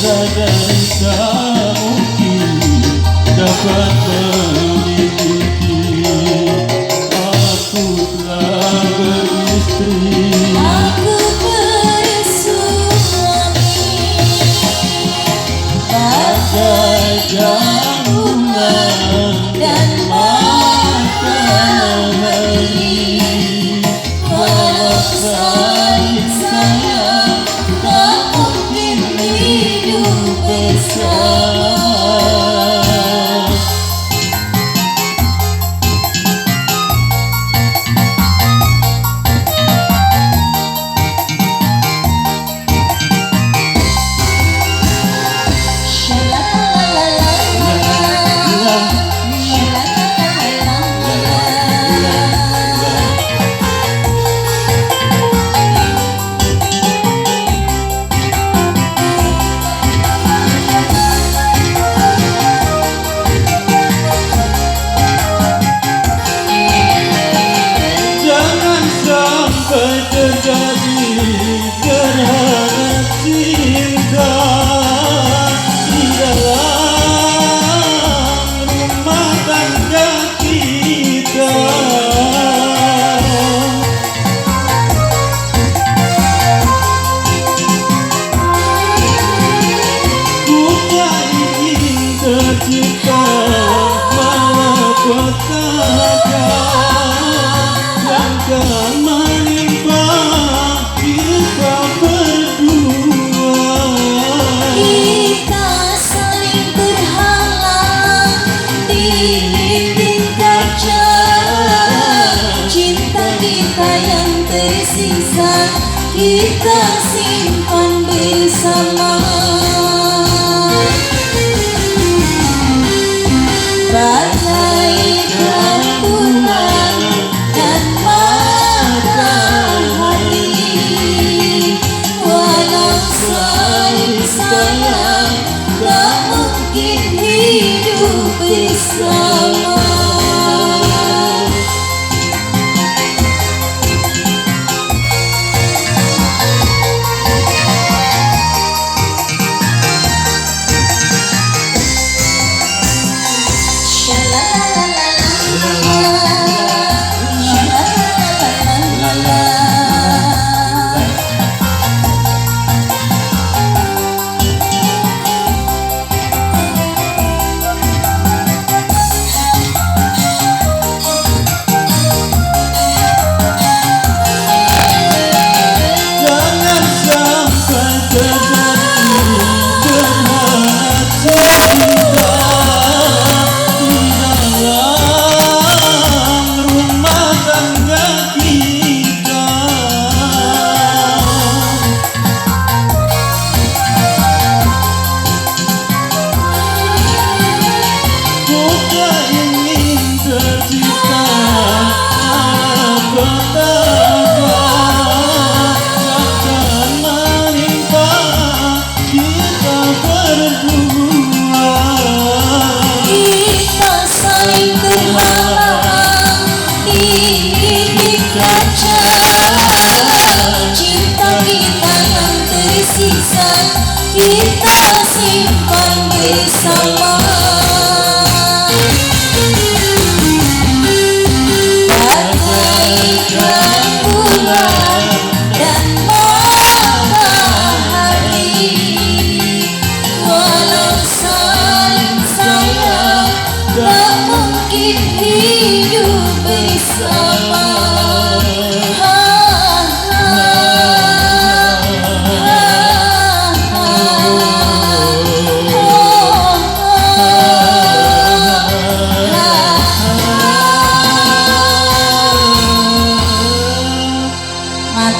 sadari tak mungkin dapat memiliki. Aku telah beristri, aku bersuami, bagai rembulan dan matahari. Walau saling sayang, tak mungkin hidup bersama. Terjadi gerhana cinta di dalam rumah tangga kita. Ku tak ingin tercipta malapetaka yang akan menimpa kita berdua. Kita saling terhalang di dinding kaca. Cinta kita yang tersisa kita simpan bersama. Bagaikan bulan dan matahari, walau saling sayang, tak mungkin hidup bersama. Kita simpan bersama.